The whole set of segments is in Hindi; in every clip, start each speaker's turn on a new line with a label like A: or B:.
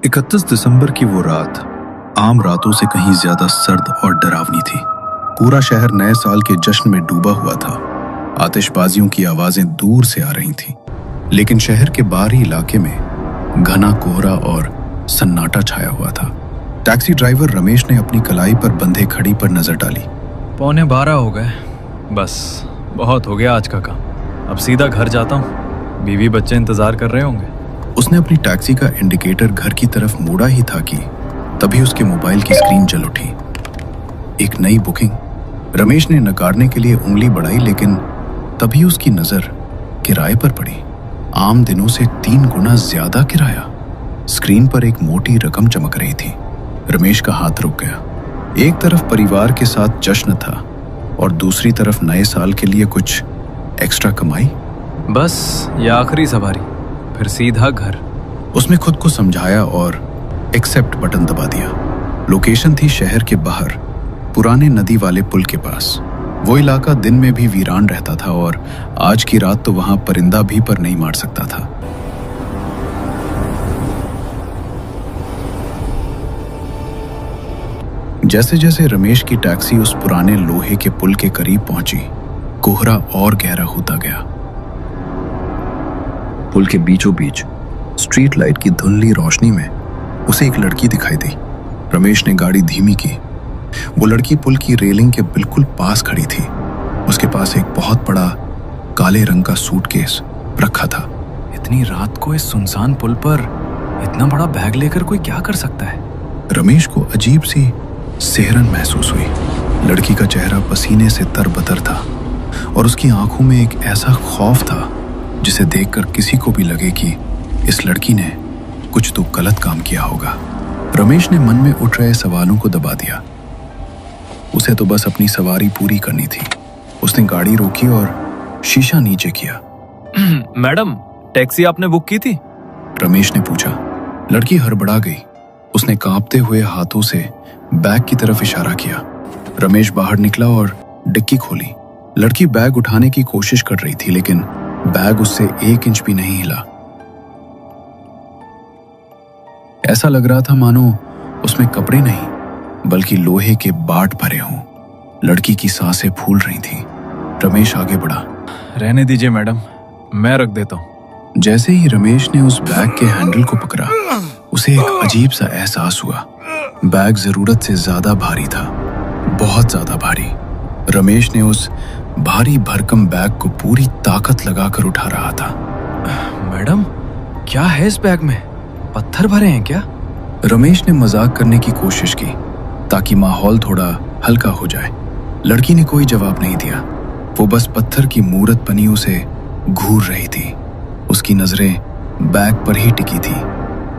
A: 31 दिसंबर की वो रात आम रातों से कहीं ज्यादा सर्द और डरावनी थी। पूरा शहर नए साल के जश्न में डूबा हुआ था। आतिशबाजियों की आवाजें दूर से आ रही थीं, लेकिन शहर के बाहरी इलाके में घना कोहरा और सन्नाटा छाया हुआ था। टैक्सी ड्राइवर रमेश ने अपनी कलाई पर बंधे घड़ी पर नजर डाली।
B: 11:15 हो गए। बस बहुत हो गया आज का काम। अब सीधा घर जाता हूँ। बीवी बच्चे इंतजार कर रहे होंगे।
A: उसने अपनी टैक्सी का इंडिकेटर घर की तरफ मोड़ा ही था कि तभी उसके मोबाइल की स्क्रीन जल उठी। एक नई बुकिंग। रमेश ने नकारने के लिए उंगली बढ़ाई, लेकिन तभी उसकी नजर किराए पर पड़ी। आम दिनों से 3 गुना ज्यादा किराया। स्क्रीन पर एक मोटी रकम चमक रही थी। रमेश का हाथ रुक गया। एक तरफ परिवार के साथ जश्न था और दूसरी तरफ नए साल के लिए कुछ एक्स्ट्रा कमाई।
B: बस ये आखिरी सवारी, फिर सीधा घर।
A: उसने खुद को समझाया और एक्सेप्ट बटन दबा दिया। लोकेशन थी शहर के बाहर, पुराने नदी वाले पुल के पास। वो इलाका दिन में भी वीरान रहता था और आज की रात तो वहां परिंदा भी पर नहीं मार सकता था। जैसे जैसे रमेश की टैक्सी उस पुराने लोहे के पुल के करीब पहुंची, कोहरा और गहरा होता गया। पुल के बीचों बीच स्ट्रीट लाइट की धुंधली रोशनी में उसे एक लड़की दिखाई दी। रमेश ने गाड़ी धीमी की। वो लड़की पुल की रेलिंग के बिल्कुल पास खड़ी थी। उसके पास एक बहुत बड़ा काले रंग का सूटकेस रखा था।
B: इतनी रात को इस सुनसान पुल पर इतना बड़ा बैग लेकर कोई क्या कर सकता है?
A: रमेश को अजीब सी सिहरन महसूस हुई। लड़की का चेहरा पसीने से तरबतर था और उसकी आंखों में एक ऐसा खौफ था जिसे देखकर किसी को भी लगे कि इस लड़की ने कुछ तो गलत काम किया होगा। रमेश ने मन में उठ रहे सवालों को दबा दिया। उसे तो बस अपनी सवारी पूरी करनी थी। उसने गाड़ी रोकी और शीशा नीचे किया।
B: मैडम, टैक्सी आपने बुक की थी?
A: रमेश ने पूछा। लड़की हड़बड़ा गई। उसने कांपते हुए हाथों से बैग की तरफ इशारा किया। रमेश बाहर निकला और डिक्की खोली। लड़की बैग उठाने की कोशिश कर रही थी, लेकिन बैग उससे 1 इंच भी नहीं हिला। ऐसा लग रहा था मानो उसमें कपड़े नहीं बल्कि लोहे के बाट भरे हों। लड़की की सांसें फूल रही थीं। रमेश आगे बढ़ा।
B: रहने दीजिए मैडम, मैं रख देता हूँ।
A: जैसे ही रमेश ने उस बैग के हैंडल को पकड़ा, उसे एक अजीब सा एहसास हुआ। बैग जरूरत से ज्यादा भारी था, बहुत ज्यादा भारी। रमेश ने उस भारी भरकम बैग को पूरी ताकत लगाकर उठा रहा था।
B: मैडम, क्या है इस बैग में? पत्थर भरे हैं क्या?
A: रमेश ने मजाक करने की कोशिश की ताकि माहौल थोड़ा हल्का हो जाए। लड़की ने कोई जवाब नहीं दिया। वो बस पत्थर की मूरत बनी उसे घूर रही थी। उसकी नजरें बैग पर ही टिकी थी।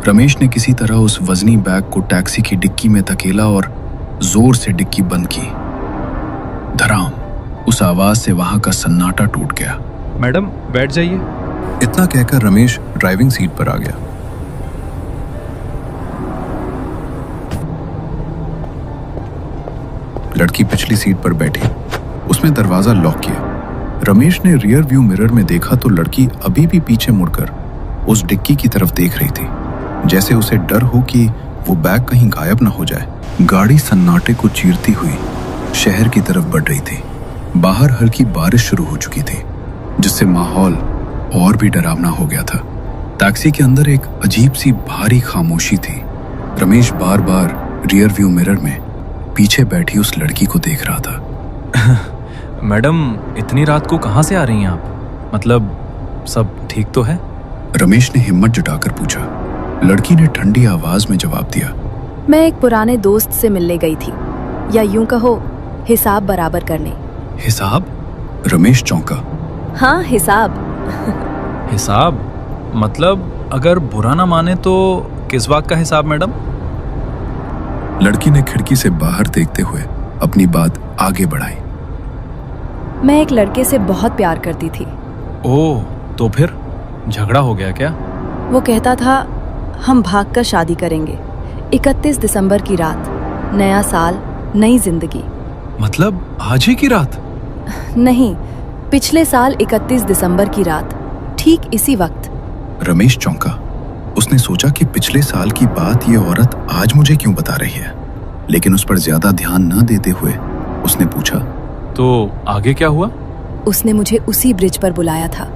A: रमेश ने किसी तरह उस वजनी बैग को टैक्सी की डिक्की में धकेला और जोर से डिक्की बंद की। धड़ाम, उस आवाज से वहां का सन्नाटा टूट गया।
B: मैडम, बैठ जाइए।
A: इतना कहकर रमेश ड्राइविंग सीट पर आ गया। लड़की पिछली सीट पर बैठी। उसने दरवाजा लॉक किया। रमेश ने रियर व्यू मिरर में देखा तो लड़की अभी भी पीछे मुड़कर उस डिक्की की तरफ देख रही थी, जैसे उसे डर हो कि वो बैग कहीं गायब ना हो जाए। गाड़ी सन्नाटे को चीरती हुई शहर की तरफ बढ़ रही थी। बाहर हल्की बारिश शुरू हो चुकी थी, जिससे माहौल और भी डरावना हो गया था। टैक्सी के अंदर एक अजीब सी भारी खामोशी थी। रमेश बार बार रियर व्यू मिरर में पीछे बैठी उस लड़की को देख रहा था।
B: मैडम, इतनी रात को कहाँ से आ रही हैं आप? मतलब सब ठीक तो है?
A: रमेश ने हिम्मत जुटाकर पूछा। लड़की ने ठंडी आवाज में जवाब दिया।
C: मैं एक पुराने दोस्त से मिलने गई थी, या यूं कहो हिसाब बराबर करने।
B: हिसाब?
A: रमेश चौंका।
C: हाँ, हिसाब।
B: हिसाब? मतलब अगर बुरा ना माने तो किस बात का हिसाब मैडम?
A: लड़की ने खिड़की से बाहर देखते हुए अपनी बात आगे बढ़ाई।
C: मैं एक लड़के से बहुत प्यार करती थी।
B: ओह, तो फिर झगड़ा हो गया क्या?
C: वो कहता था हम भागकर शादी करेंगे। 31 दिसंबर की रात, नया साल, नई जिंदगी।
B: मतलब आज ही की रात?
C: नहीं, पिछले साल 31 दिसंबर की रात, ठीक इसी वक्त।
A: रमेश चौंका। उसने सोचा कि पिछले साल की बात ये औरत आज मुझे क्यों बता रही है, लेकिन उस पर ज्यादा ध्यान न देते हुए उसने पूछा,
B: तो आगे क्या हुआ?
C: उसने मुझे उसी ब्रिज पर बुलाया था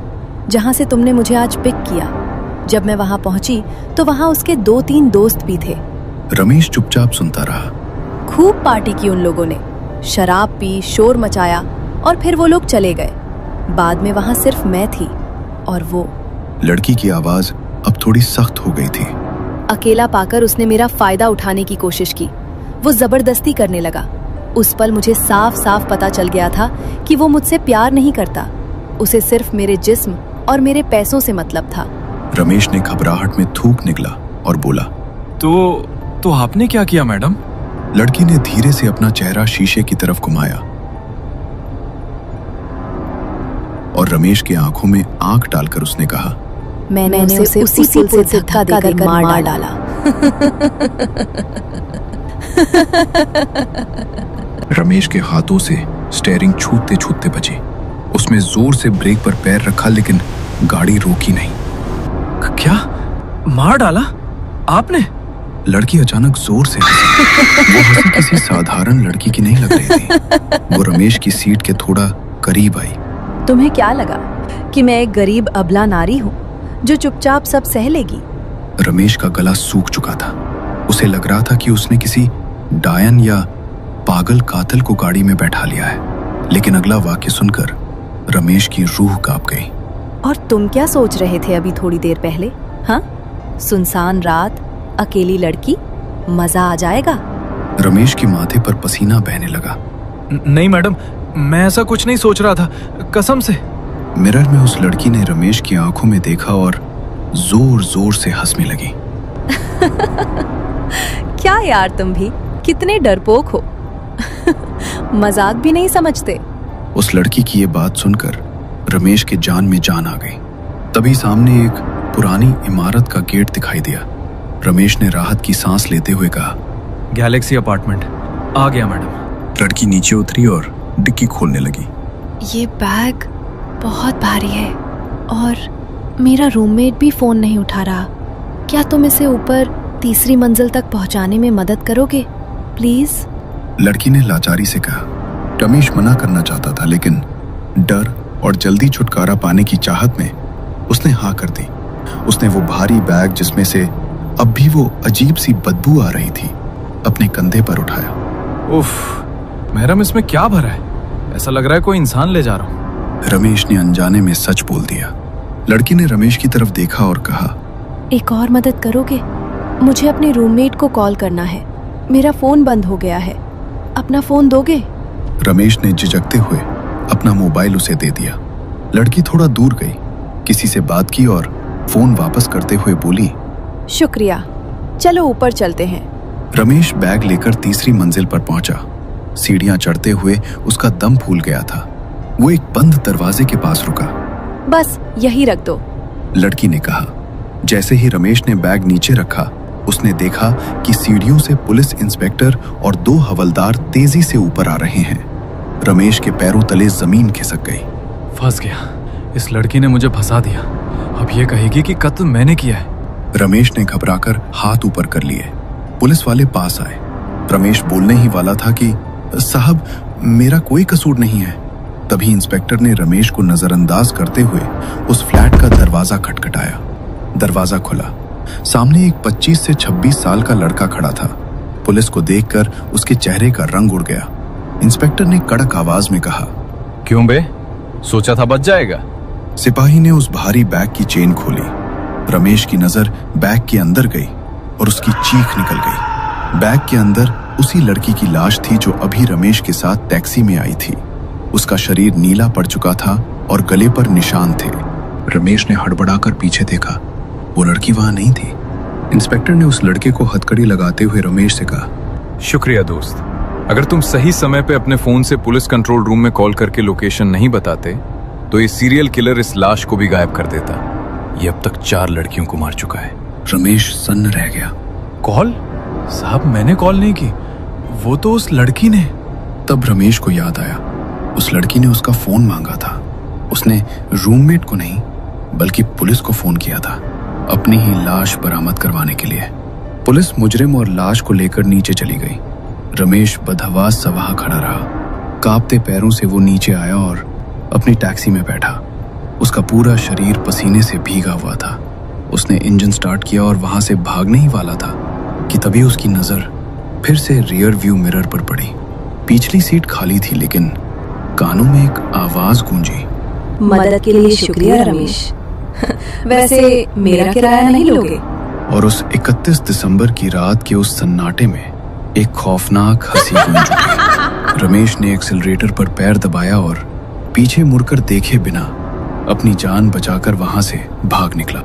C: जहां से तुमने मुझे आज पिक किया। जब मैं वहां पहुंची तो वहां उसके 2-3 दोस्त भी थे।
A: रमेश चुपचाप सुनता रहा।
C: खूब पार्टी की उन लोगों ने, शराब पी, शोर मचाया और फिर वो लोग चले गए। बाद में वहां सिर्फ मैं थी और वो।
A: लड़की की आवाज अब थोड़ी सख्त हो गई थी।
C: अकेला पाकर उसने मेरा फायदा उठाने की कोशिश की। वो जबरदस्ती करने लगा। उस पल मुझे साफ साफ पता चल गया था कि वो मुझसे प्यार नहीं करता। उसे सिर्फ मेरे जिस्म और मेरे पैसों से मतलब था।
A: रमेश ने घबराहट में थूक निकला और बोला,
B: तो आपने क्या किया मैडम?
A: लड़की ने धीरे से अपना चेहरा शीशे की तरफ घुमाया और रमेश की आंखों में आंख डालकर उसने कहा,
C: मैंने उसे उसी पुल से धक्का देकर मार डाला।
A: रमेश के हाथों से स्टीयरिंग छूटते छूटते बची। उसमें जोर से ब्रेक पर पैर रखा लेकिन गाड़ी रोकी नहीं।
B: क्या? मार डाला आपने?
A: लड़की अचानक जोर से हंसी। वो हंसी किसी साधारण लड़की की नहीं लग रही थी। वो रमेश की सीट के थोड़ा करीब आई।
C: तुम्हें क्या लगा कि मैं एक गरीब अबला नारी हूँ जो चुपचाप सब सह लेगी?
A: रमेश का गला सूख चुका था। उसे लग रहा था कि उसने किसी डायन या पागल कातिल को गाड़ी में बैठा लिया है। लेकिन अगला वाक्य सुनकर रमेश की रूह कांप गई।
C: और तुम क्या सोच रहे थे अभी थोड़ी देर पहले? हाँ, सुनसान रात, अकेली लड़की, मजा आ जाएगा।
A: रमेश के माथे पर पसीना बहने लगा।
B: नहीं मैडम, मैं ऐसा कुछ नहीं सोच रहा था, कसम से।
A: मिरर में उस लड़की ने रमेश की आंखों में देखा और जोर जोर से हंसने लगी।
C: क्या यार, तुम भी कितने डरपोक हो। मजाक भी नहीं समझते।
A: उस लड़की की ये बात सुनकर रमेश के जान में जान आ गई। तभी सामने एक पुरानी इमारत का गेट दिखाई दिया। रमेश ने राहत की सांस लेते हुए कहा,
B: गैलेक्सी अपार्टमेंट आ गया मैडम।
A: लड़की नीचे उतरी और डिक्की खोलने लगी।
C: ये बैग बहुत भारी है और मेरा रूममेट भी फोन नहीं उठा रहा। क्या तुम इसे ऊपर 3री मंजिल तक पहुंचाने में मदद करोगे प्लीज?
A: लड़की ने लाचारी से कहा। रमेश मना करना चाहता था लेकिन डर और जल्दी छुटकारा पाने की चाहत में उसने हाँ कर दी। उसने वो भारी बैग जिसमें से अब भी वो अजीब सी बदबू आ रही थी अपने कंधे पर उठाया।
B: उफ, मैडम इसमें क्या भरा है? ऐसा लग रहा है कोई इंसान ले जा रहा हूँ।
A: रमेश ने अनजाने में सच बोल दिया। लड़की ने रमेश की तरफ देखा और कहा,
C: एक और मदद करोगे? मुझे अपने रूममेट को कॉल करना है। मेरा फोन बंद हो गया है। अपना फोन दोगे?
A: रमेश ने झिझकते हुए अपना मोबाइल उसे दे दिया। लड़की थोड़ा दूर गई, किसी से बात की और फोन वापस करते हुए बोली,
C: शुक्रिया, चलो ऊपर चलते हैं।
A: रमेश बैग लेकर 3री मंजिल पर पहुंचा। सीढ़ियां चढ़ते हुए उसका दम फूल गया था। वो एक बंद दरवाजे के पास रुका।
C: बस यही रख दो,
A: लड़की ने कहा। जैसे ही रमेश ने बैग नीचे रखा, उसने देखा कि सीढ़ियों से पुलिस इंस्पेक्टर और 2 हवलदार तेजी से ऊपर आ रहे हैं। रमेश के पैरों तले जमीन खिसक गई।
B: फंस गया, इस लड़की ने मुझे फंसा दिया। अब ये कहेगी कि कत्ल मैंने किया है।
A: रमेश ने घबराकर हाथ ऊपर कर लिए। पुलिस वाले पास आए। रमेश बोलने ही वाला था कि साहब, मेरा कोई कसूर नहीं है। तभी इंस्पेक्टर ने रमेश को नजरअंदाज करते हुए उस फ्लैट का दरवाजा खटखटाया। दरवाजा खुला। सामने एक 25 से 26 साल का लड़का खड़ा था। पुलिस को देखकर उसके चेहरे का रंग उड़ गया। इंस्पेक्टर ने कड़क आवाज में कहा,
B: क्यों बे, सोचा था बच जाएगा?
A: सिपाही ने उस भारी बैग की चेन खोली। रमेश की नजर बैग के अंदर गई और उसकी चीख निकल गई। बैग के अंदर उसी लड़की की लाश थी जो अभी रमेश के साथ टैक्सी में आई थी। उसका शरीर नीला पड़ चुका था और गले पर निशान थे। रमेश ने हड़बड़ाकर पीछे देखा। वो लड़की वहां नहीं थी। इंस्पेक्टर ने उस लड़के को हथकड़ी लगाते हुए रमेश से कहा,
B: शुक्रिया दोस्त, अगर तुम सही समय पे अपने फोन से पुलिस कंट्रोल रूम में कॉल करके लोकेशन नहीं बताते तो ये सीरियल किलर इस लाश को भी गायब कर देता। ये अब तक 4 लड़कियों को मार चुका है।
A: रमेश सन्न रह गया।
B: कॉल? साहब, मैंने कॉल नहीं की, वो तो उस लड़की ने।
A: तब रमेश को याद आया, उस लड़की ने उसका फोन मांगा था। उसने रूममेट को नहीं बल्कि पुलिस को फोन किया था। अपनी ही लाश बरामद करवाने के लिए। पुलिस मुजरिम और लाश को लेकर नीचे चली गई। रमेश बदहवास सा वहां खड़ा रहा। कांपते पैरों से वो नीचे आया और अपनी टैक्सी में बैठा। उसका पूरा शरीर पसीने से भीगा हुआ था। उसने इंजन स्टार्ट किया और वहां से भागने ही वाला था कि तभी उसकी नजर फिर से रियर व्यू मिरर पर पड़ी। पिछली सीट खाली थी, लेकिन कानों में एक आवाज गूंजी।
D: मदद के लिए शुक्रिया रमेश। वैसे मेरा किराया नहीं लोगे?
A: और उस 31 दिसंबर की रात के उस सन्नाटे में एक खौफनाक हंसी गूंज उठी। रमेश ने एक्सीलरेटर पर पैर दबाया और पीछे मुड़कर देखे बिना अपनी जान बचाकर वहां से भाग निकला।